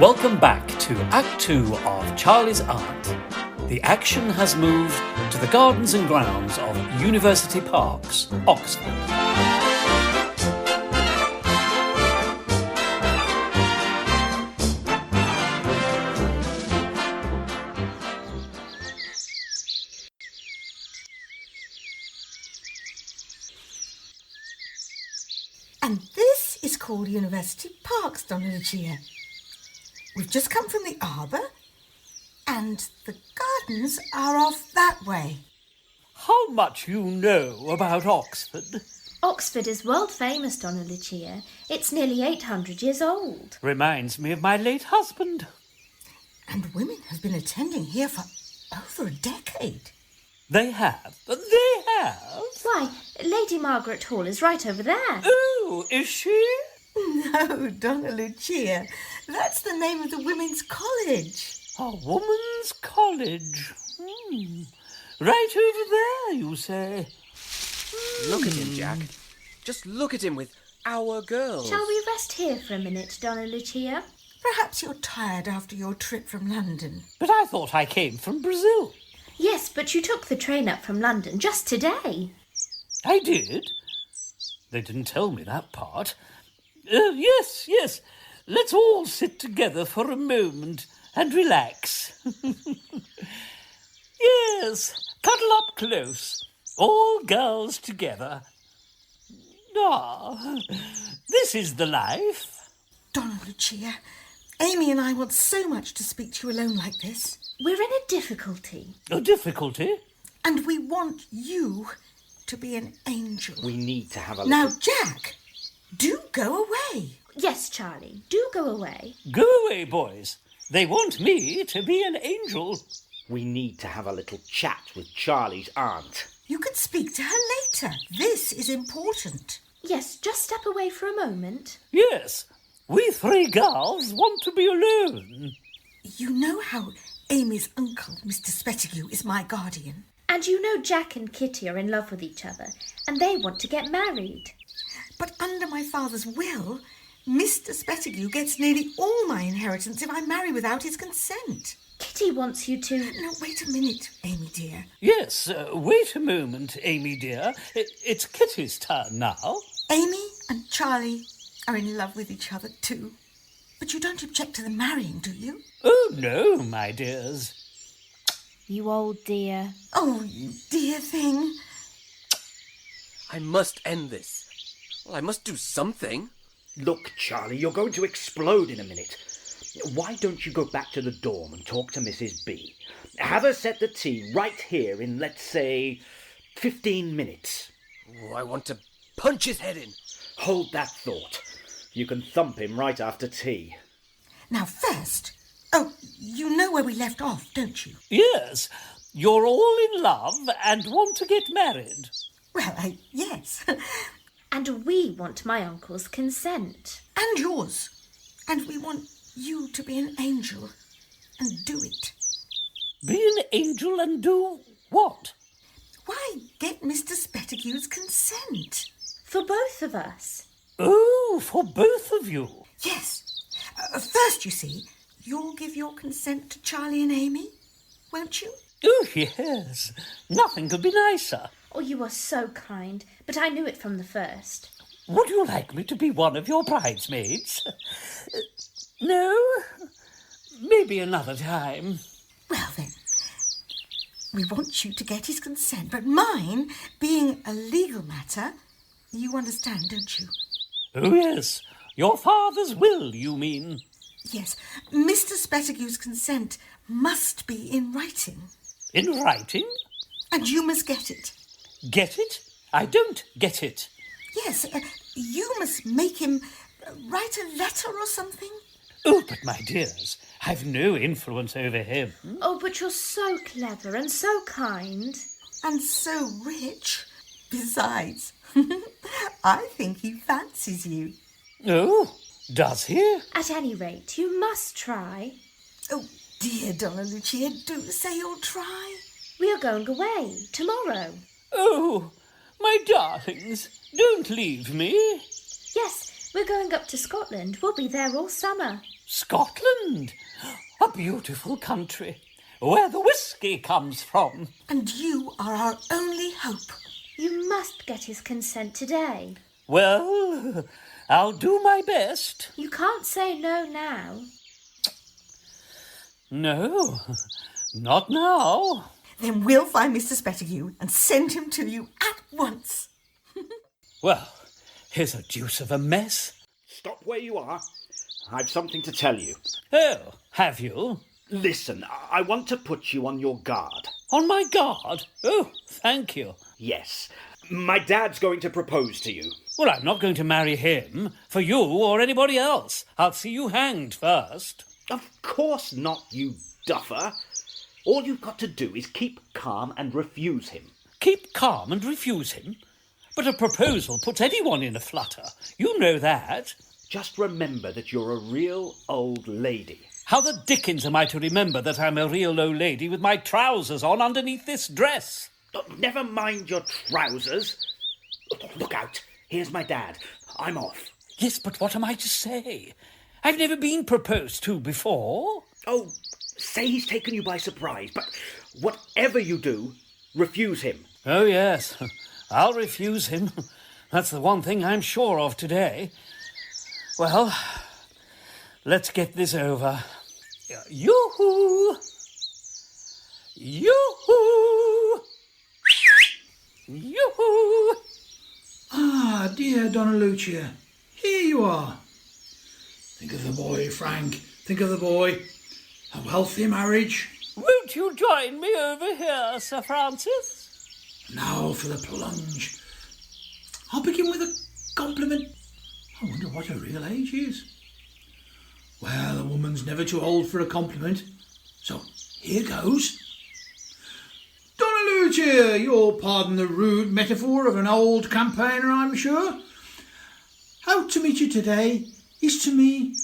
Welcome back to Act 2 of Charley's Aunt. The action has moved to the gardens and grounds of University Parks, Oxford. And this is called University Parks, Donna Lucia. We've just come from the arbour, and the gardens are off that way. How much you know about Oxford? Oxford is world famous, Donna Lucia. It's nearly 800 years old. Reminds me of my late husband. And women have been attending here for over a decade. They have? Why, Lady Margaret Hall is right over there. Oh, is she? No, Donna Lucia. That's the name of the women's college. A woman's college. Right over there, you say? Look at him, Jack. Just look at him with our girls. Shall we rest here for a minute, Donna Lucia? Perhaps you're tired after your trip from London. But I thought I came from Brazil. Yes, but you took the train up from London just today. I did? They didn't tell me that part. Yes. Let's all sit together for a moment and relax. Yes, cuddle up close. All girls together. This is the life. Donna Lucia, Amy and I want so much to speak to you alone like this. We're in a difficulty. A difficulty? And we want you to be an angel. We need to have a Now, little... Jack, do go away. Yes, Charlie, do go away. Go away, boys. They want me to be an angel. We need to have a little chat with Charley's aunt. You can speak to her later. This is important. Yes, just step away for a moment. Yes, we three girls want to be alone. You know how Amy's uncle, Mr. Spettigue, is my guardian. And you know Jack and Kitty are in love with each other, and they want to get married. But under my father's will, Mr. Spettigue gets nearly all my inheritance if I marry without his consent. Kitty wants you to... Now, wait a minute, Amy dear. Yes, wait a moment, Amy dear. It's Kitty's turn now. Amy and Charley are in love with each other too. But you don't object to them marrying, do you? Oh, no, my dears. You old dear. Oh, you dear thing. I must end this. Well, I must do something. Look, Charley, you're going to explode in a minute. Why don't you go back to the dorm and talk to Mrs. B? Have her set the tea right here in, let's say, 15 minutes. Oh, I want to punch his head in. Hold that thought. You can thump him right after tea. Now, first... Oh, you know where we left off, don't you? Yes, you're all in love and want to get married. Well, yes. And we want my uncle's consent. And yours. And we want you to be an angel and do it. Be an angel and do what? Why, get Mr. Spettigue's consent. For both of us. Oh, for both of you. Yes. First, you see, you'll give your consent to Charley and Amy, won't you? Oh, yes. Nothing could be nicer. Oh, you are so kind, but I knew it from the first. Would you like me to be one of your bridesmaids? No? Maybe another time. Well, then, we want you to get his consent, but mine, being a legal matter, you understand, don't you? Oh, yes. Your father's will, you mean? Yes. Mr. Spettigue's consent must be in writing. In writing? And you must get it. Get it? I don't get it. Yes, you must make him write a letter or something. Oh, but my dears, I've no influence over him. Oh, but you're so clever and so kind. And so rich. Besides, I think he fancies you. Oh, does he? At any rate, you must try. Oh, dear Donna Lucia, do say you'll try. We are going away tomorrow. Oh, my darlings, don't leave me. Yes, we're going up to Scotland. We'll be there all summer. Scotland, a beautiful country, where the whisky comes from. And you are our only hope. You must get his consent today. Well, I'll do my best. You can't say no now. No, not now. Then we'll find Mr. Spettigue and send him to you at once. Well, here's a deuce of a mess. Stop where you are. I've something to tell you. Oh, have you? Listen, I want to put you on your guard. On my guard? Oh, thank you. Yes, my dad's going to propose to you. Well, I'm not going to marry him for you or anybody else. I'll see you hanged first. Of course not, you duffer. All you've got to do is keep calm and refuse him. Keep calm and refuse him? But a proposal puts anyone in a flutter. You know that. Just remember that you're a real old lady. How the dickens am I to remember that I'm a real old lady with my trousers on underneath this dress? Oh, never mind your trousers. Look out. Here's my dad. I'm off. Yes, but what am I to say? I've never been proposed to before. Oh, say he's taken you by surprise, but whatever you do, refuse him. Oh, yes. I'll refuse him. That's the one thing I'm sure of today. Well, let's get this over. Yoo-hoo! Yoo-hoo! Yoo-hoo! Ah, dear Donna Lucia, here you are. Think of the boy, Frank. Think of the boy. A wealthy marriage. Won't you join me over here, Sir Francis? Now for the plunge. I'll begin with a compliment. I wonder what her real age is. Well, a woman's never too old for a compliment. So, here goes. Donna Lucia, you'll pardon the rude metaphor of an old campaigner, I'm sure. How to meet you today is to me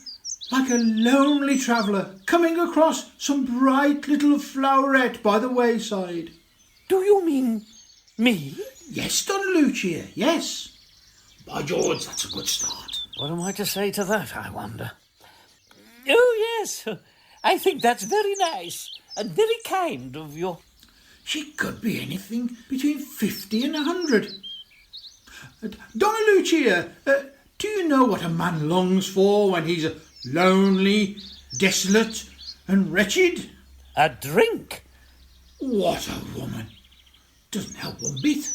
like a lonely traveller coming across some bright little floweret by the wayside. Do you mean me? Yes, Donna Lucia, yes. By George, that's a good start. What am I to say to that, I wonder? Oh, yes, I think that's very nice and very kind of you. She could be anything between 50 and 100. Donna Lucia, do you know what a man longs for when he's lonely, desolate and wretched? A drink. What a woman. Doesn't help one bit.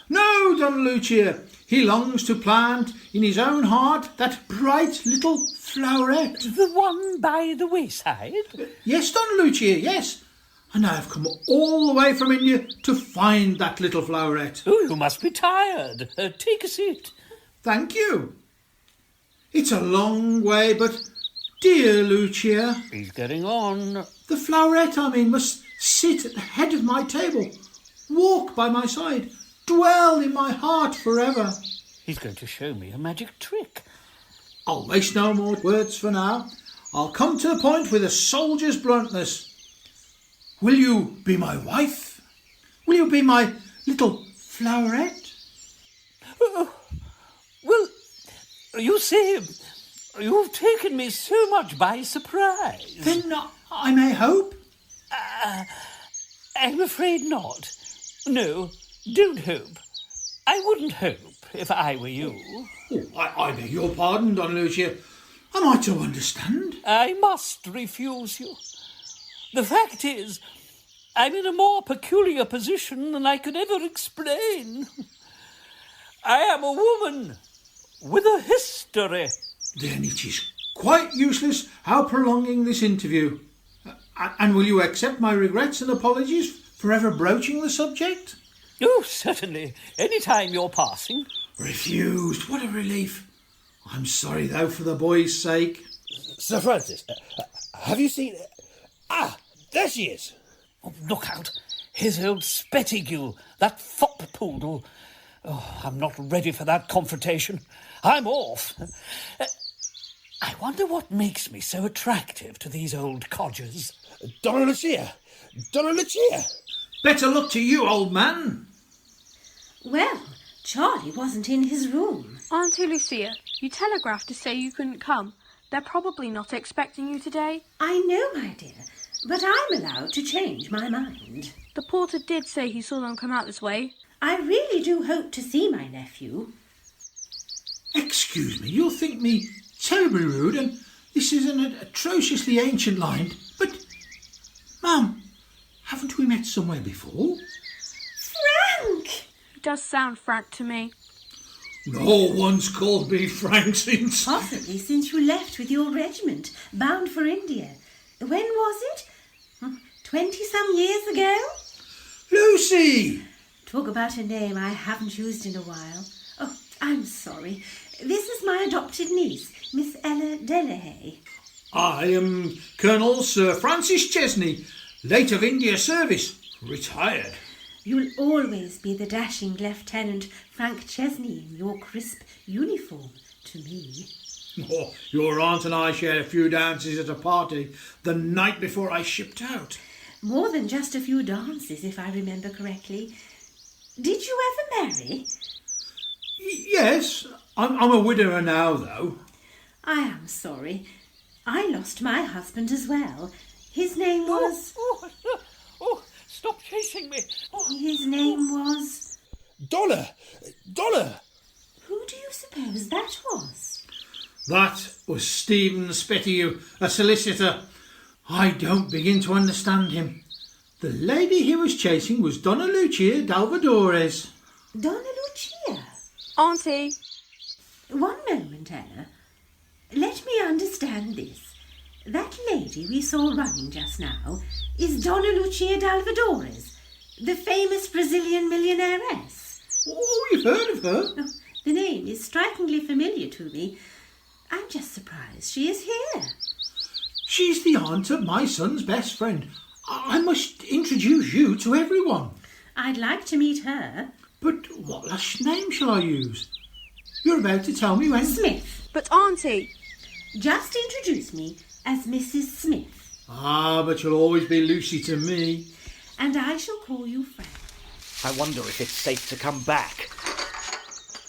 No, Donna Lucia, he longs to plant in his own heart that bright little floweret. The one by the wayside? Yes, Donna Lucia, yes. And I've come all the way from India to find that little floweret. Oh, you must be tired. Take a seat. Thank you. It's a long way, but dear Lucia... He's getting on. The floweret, I mean, must sit at the head of my table, walk by my side, dwell in my heart forever. He's going to show me a magic trick. I'll waste no more words for now. I'll come to the point with a soldier's bluntness. Will you be my wife? Will you be my little floweret? Well, you see, you've taken me so much by surprise. Then I may hope. I'm afraid not. No, don't hope. I wouldn't hope if I were you. Oh, I beg your pardon, Donna Lucia. Am I to understand? I must refuse you. The fact is, I'm in a more peculiar position than I could ever explain. I am a woman with a history. Then it is quite useless our prolonging this interview. And will you accept my regrets and apologies for ever broaching the subject? Oh, certainly. Any time you're passing. Refused. What a relief. I'm sorry, though, for the boy's sake. Sir Francis, have you seen... Ah, there she is. Oh, look out. Here's old Spettigue, that fop poodle. Oh, I'm not ready for that confrontation. I'm off. I wonder what makes me so attractive to these old codgers. Donna Lucia! Donna Lucia! Better luck to you, old man. Well, Charley wasn't in his room. Auntie Lucia, you telegraphed to say you couldn't come. They're probably not expecting you today. I know, my dear, but I'm allowed to change my mind. The porter did say he saw them come out this way. I really do hope to see my nephew. Excuse me, you'll think me terribly rude, and this is an atrociously ancient line, but, Mum, haven't we met somewhere before? Frank! It does sound Frank to me. No one's called me Frank since... Possibly since you left with your regiment, bound for India. When was it? 20-some years ago? Lucy! Talk about a name I haven't used in a while. Oh, I'm sorry. This is my adopted niece, Miss Ella Delahaye. I am Colonel Sir Francis Chesney, late of India service, retired. You'll always be the dashing Lieutenant Frank Chesney in your crisp uniform to me. Oh, your aunt and I shared a few dances at a party the night before I shipped out. More than just a few dances, if I remember correctly. Did you ever marry? Yes, I'm a widower now, though. I am sorry. I lost my husband as well. His name was... Oh, stop chasing me. His name was... Dollar! Who do you suppose that was? That was Stephen Spettieu, a solicitor. I don't begin to understand him. The lady he was chasing was Donna Lucia d'Alvadores. Donna Lucia? Auntie! One moment, Ella. Let me understand this. That lady we saw running just now is Donna Lucia d'Alvadores, the famous Brazilian millionairess. Oh, we've heard of her. Oh, the name is strikingly familiar to me. I'm just surprised she is here. She's the aunt of my son's best friend. I must introduce you to everyone. I'd like to meet her. But what last name shall I use? You're about to tell me when... Smith. But Auntie! Just introduce me as Mrs. Smith. Ah, but you'll always be Lucy to me. And I shall call you Frank. I wonder if it's safe to come back.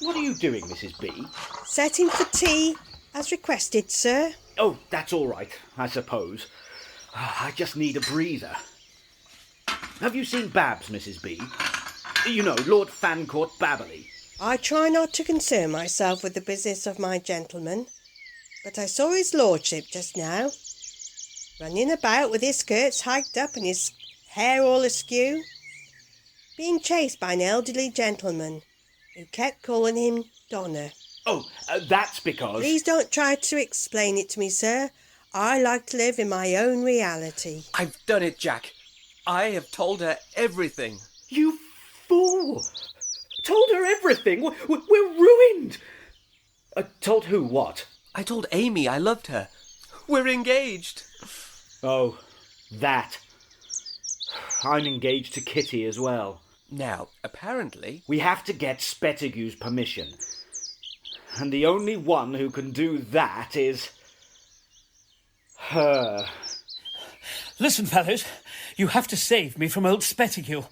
What are you doing, Mrs. B? Setting for tea, as requested, sir. Oh, that's all right, I suppose. I just need a breather. Have you seen Babs, Mrs. B? You know, Lord Fancourt Babberley. I try not to concern myself with the business of my gentleman, but I saw his lordship just now, running about with his skirts hiked up and his hair all askew, being chased by an elderly gentleman who kept calling him Donna. Oh, that's because... Please don't try to explain it to me, sir. I like to live in my own reality. I've done it, Jack. I have told her everything. You fool! Told her everything! We're ruined! Told who what? I told Amy I loved her. We're engaged. Oh, that. I'm engaged to Kitty as well. Now, apparently... We have to get Spettigue's permission. And the only one who can do that is... her. Listen, fellows, you have to save me from old Spettigue.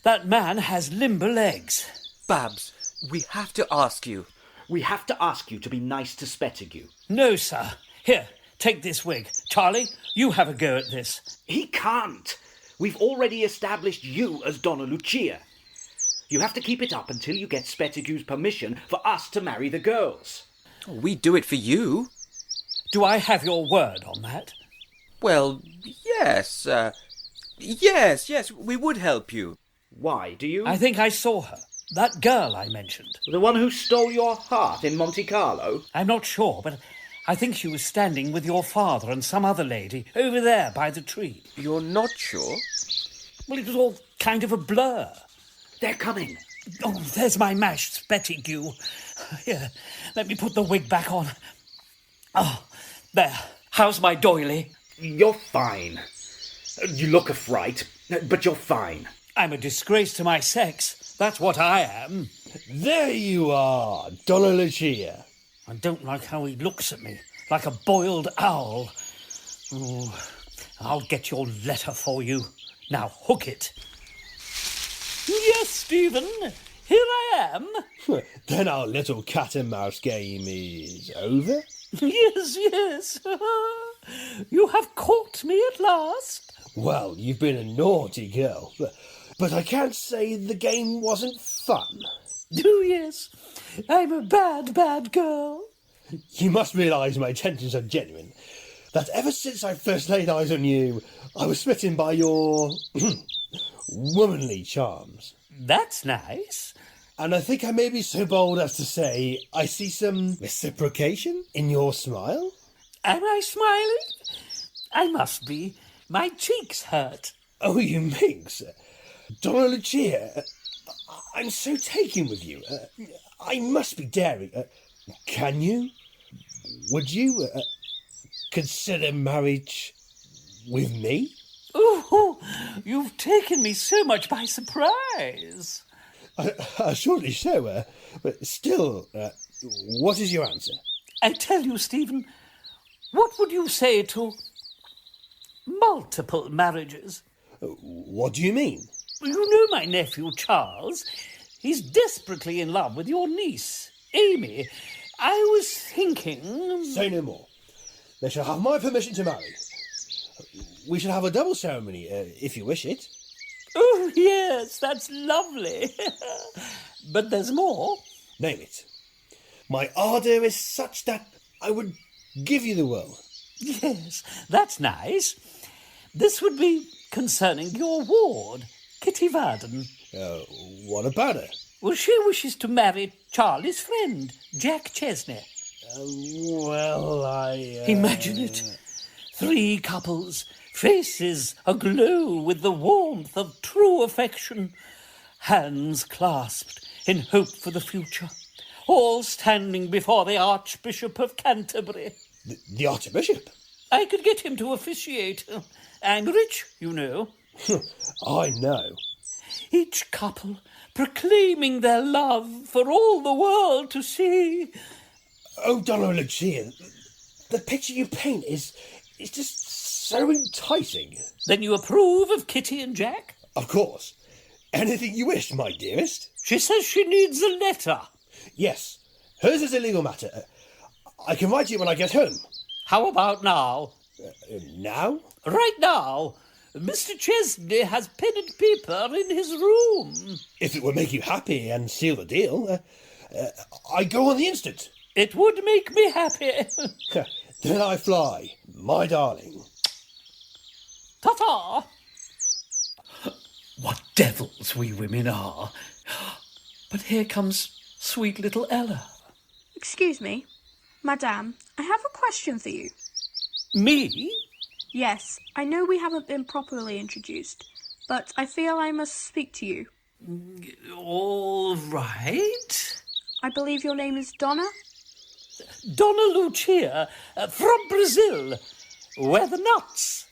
That man has limber legs. Babs, we have to ask you. We have to ask you to be nice to Spettigue. No, sir. Here, take this wig. Charley, you have a go at this. He can't. We've already established you as Donna Lucia. You have to keep it up until you get Spettigue's permission for us to marry the girls. We do it for you. Do I have your word on that? Well, yes. Yes, we would help you. Why, do you? I think I saw her. That girl I mentioned. The one who stole your heart in Monte Carlo? I'm not sure, but I think she was standing with your father and some other lady over there by the tree. You're not sure? Well, it was all kind of a blur. They're coming. Oh, there's my mash, Spettigue. Here, let me put the wig back on. Oh, there. How's my doily? You're fine. You look a fright, but you're fine. I'm a disgrace to my sex. That's what I am. There you are, Donna Lucia. I don't like how he looks at me, like a boiled owl. Oh, I'll get your letter for you. Now, hook it. Yes, Stephen, here I am. Then our little cat and mouse game is over. Yes, yes. You have caught me at last. Well, you've been a naughty girl, but I can't say the game wasn't fun. Oh, yes. I'm a bad, bad girl. You must realise my intentions are genuine. That ever since I first laid eyes on you, I was smitten by your womanly charms. That's nice. And I think I may be so bold as to say I see some reciprocation in your smile. Am I smiling? I must be. My cheeks hurt. Oh, you minx. Donna Lucia, I'm so taken with you. I must be daring. Can you? Would you consider marriage with me? Oh, you've taken me so much by surprise. Surely so, but still, what is your answer? I tell you, Stephen, what would you say to multiple marriages? What do you mean? You know my nephew, Charles. He's desperately in love with your niece, Amy. I was thinking... Say no more. They shall have my permission to marry. We shall have a double ceremony, if you wish it. Oh, yes, that's lovely. But there's more. Name it. My ardour is such that I would give you the world. Yes, that's nice. This would be concerning your ward, Kitty Varden. What about her? Well, she wishes to marry Charlie's friend, Jack Chesney. Imagine it. 3 couples, faces aglow with the warmth of true affection, hands clasped in hope for the future, all standing before the Archbishop of Canterbury. The Archbishop? I could get him to officiate. I'm rich, you know. I know. Each couple proclaiming their love for all the world to see. Oh, Donna Lucia, the picture you paint is just so enticing. Then you approve of Kitty and Jack? Of course. Anything you wish, my dearest. She says she needs a letter. Yes. Hers is a legal matter. I can write you when I get home. How about now? Now? Right now. Mr. Chesney has pen and paper in his room. If it would make you happy and seal the deal, I go on the instant. It would make me happy. Then I fly, my darling. Ta-ta! What devils we women are. But here comes sweet little Ella. Excuse me, Madame, I have a question for you. Me? Yes, I know we haven't been properly introduced, but I feel I must speak to you. All right. I believe your name is Donna? Donna Lucia, from Brazil, where the nuts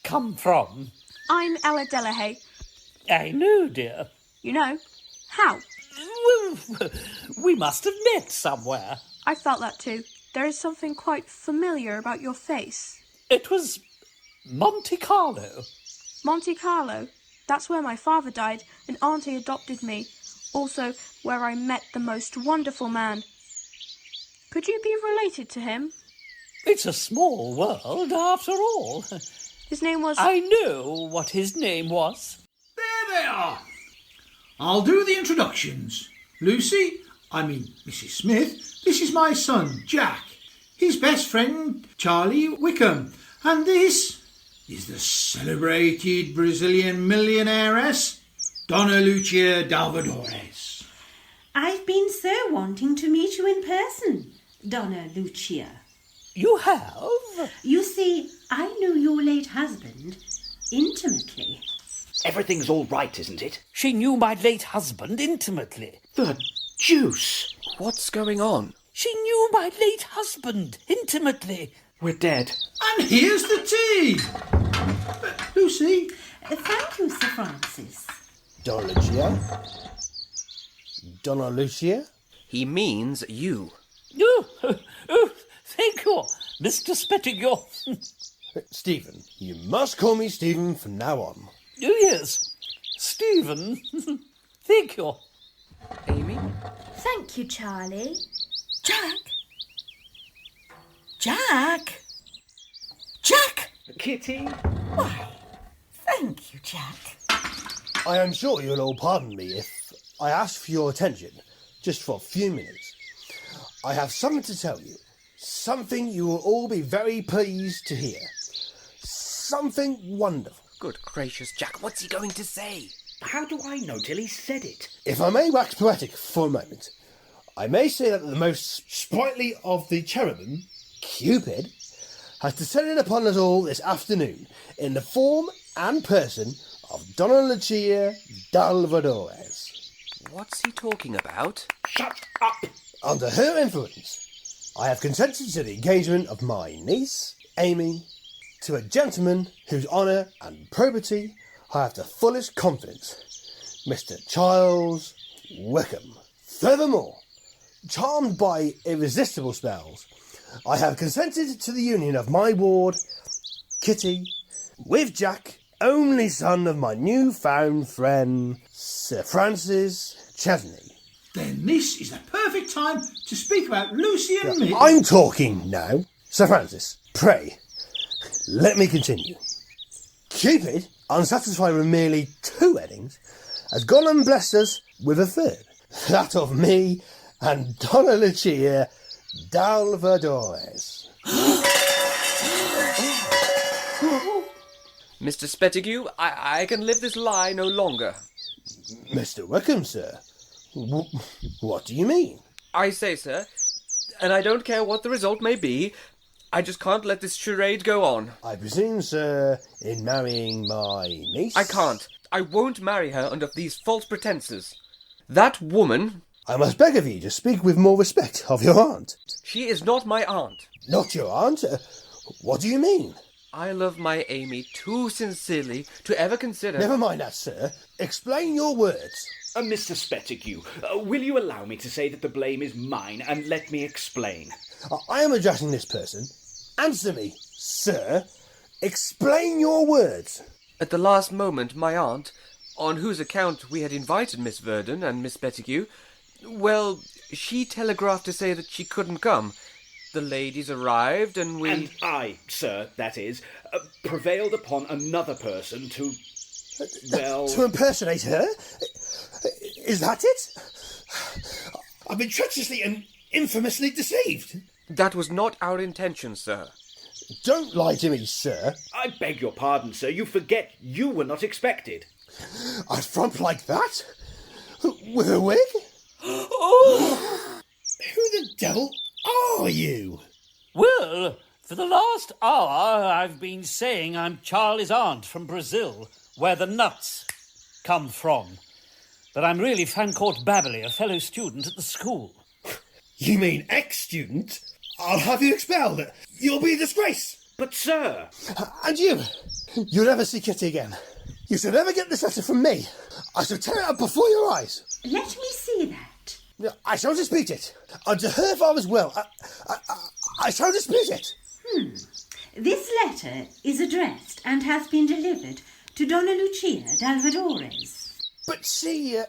come from. I'm Ella Delahaye. I know, dear. You know? How? Well, we must have met somewhere. I felt that too. There is something quite familiar about your face. It was Monte Carlo. Monte Carlo? That's where my father died and Auntie adopted me. Also, where I met the most wonderful man. Could you be related to him? It's a small world, after all. His name was... I know what his name was. There they are. I'll do the introductions. Mrs. Smith, this is my son, Jack. His best friend, Charley Wickham. And this is the celebrated Brazilian millionairess, Donna Lucia Dalvadores. I've been so wanting to meet you in person, Donna Lucia. You have? You see, I knew your late husband intimately. Everything's all right, isn't it? She knew my late husband intimately. The deuce! What's going on? She knew my late husband intimately. We're dead. And here's the tea. Lucy. Thank you, Sir Francis. Donna Lucia? Donna Lucia? He means you. Oh, thank you, Mr. Spettinger. Stephen. You must call me Stephen from now on. Oh, yes. Stephen. Thank you. Amy? Thank you, Charlie. Jack, Jack! Jack! Kitty? Why, thank you, Jack. I am sure you'll all pardon me if I ask for your attention just for a few minutes. I have something to tell you. Something you will all be very pleased to hear. Something wonderful. Good gracious, Jack, what's he going to say? How do I know till he said it? If I may wax poetic for a moment, I may say that the most sprightly of the cherubim, Cupid, has descended upon us all this afternoon in the form and person of Donna Lucia Dalvadores. What's he talking about? Shut up! Under her influence, I have consented to the engagement of my niece, Amy, to a gentleman whose honour and probity I have the fullest confidence, Mr. Charles Wickham. Furthermore, charmed by irresistible spells, I have consented to the union of my ward, Kitty, with Jack, only son of my new-found friend, Sir Francis Chesney. Then this is the perfect time to speak about Lucy and me. I'm talking now. Sir Francis, pray, let me continue. Cupid, unsatisfied with merely 2 weddings, has gone and blessed us with a 3rd, that of me and Donna Lucia Dalvadores. Mr. Spettigue, I can live this lie no longer. Mr. Wickham, sir, what do you mean? I say, sir, and I don't care what the result may be, I just can't let this charade go on. I presume, sir, in marrying my niece? I can't. I won't marry her under these false pretences. That woman... I must beg of you to speak with more respect of your aunt. She is not my aunt. Not your aunt? What do you mean? I love my Amy too sincerely to ever consider... Never mind that, sir. Explain your words. Mr. Spettigue, will you allow me to say that the blame is mine and let me explain? I am addressing this person. Answer me, sir. Explain your words. At the last moment, my aunt, on whose account we had invited Miss Verdon and Miss Spettigue, well, she telegraphed to say that she couldn't come. The ladies arrived and we... And I, sir, that is, prevailed upon another person to... well... To impersonate her? Is that it? I've been treacherously and infamously deceived. That was not our intention, sir. Don't lie to me, sir. I beg your pardon, sir. You forget you were not expected. I'd frump like that? With a wig? Oh! Who the devil are you? Well, for the last hour I've been saying I'm Charley's aunt from Brazil, where the nuts come from. But I'm really Fancourt Babley, a fellow student at the school. You mean ex-student? I'll have you expelled. You'll be a disgrace. But, sir... And you? You'll never see Kitty again. You shall never get this letter from me. I shall tear it up before your eyes. Let me see that. I shall dispute it. Under her father's will, I shall dispute it. This letter is addressed and has been delivered to Donna Lucia Dalvadores. But she,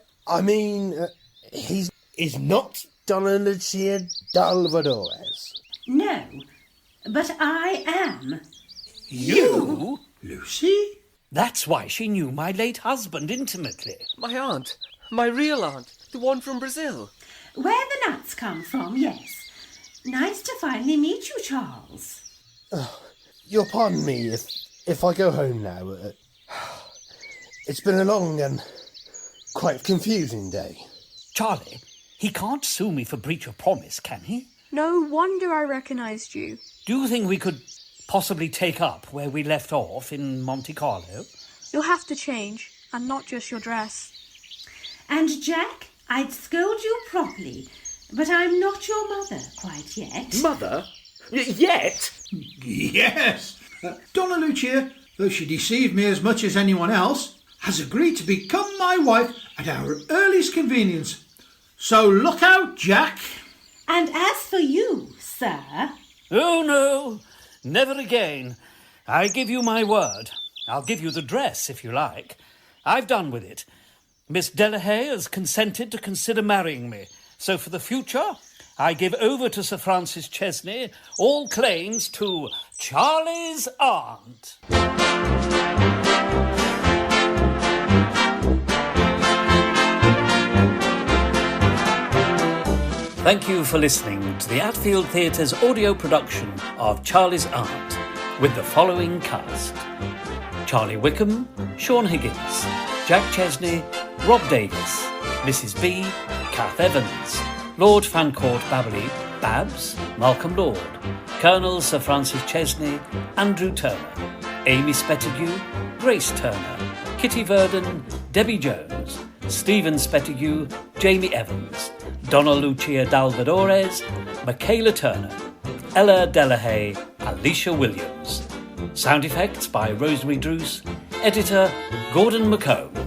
is not Donna Lucia Dalvadores. No, but I am. You? Lucy? That's why she knew my late husband intimately. My aunt. My real aunt. The one from Brazil. Where the nuts come from, yes. Nice to finally meet you, Charles. You'll pardon me if I go home now. It's been a long and quite confusing day. Charley, he can't sue me for breach of promise, can he? No wonder I recognised you. Do you think we could possibly take up where we left off in Monte Carlo? You'll have to change, and not just your dress. And Jack, I'd scold you properly, but I'm not your mother quite yet. Mother? Yet? Yes. Donna Lucia, though she deceived me as much as anyone else, has agreed to become my wife at our earliest convenience. So look out, Jack. And as for you, sir... Oh, no, never again. I give you my word. I'll give you the dress, if you like. I've done with it. Miss Delahaye has consented to consider marrying me, so for the future, I give over to Sir Francis Chesney all claims to Charley's aunt. Thank you for listening to the Atfield Theatre's audio production of Charley's Aunt, with the following cast: Charlie Wickham, Sean Higgins, Jack Chesney, Rob Davis, Mrs. B, Kath Evans, Lord Fancourt Babley, Babs, Malcolm Lord, Colonel Sir Francis Chesney, Andrew Turner, Amy Spettigue, Grace Turner, Kitty Verdon, Debbie Jones, Stephen Spettigue, Jamie Evans, Donna Lucia Dalvadores, Michaela Turner, Ella Delahaye, Alicia Williams. Sound effects by Rosemary Druce. Editor Gordon McComb.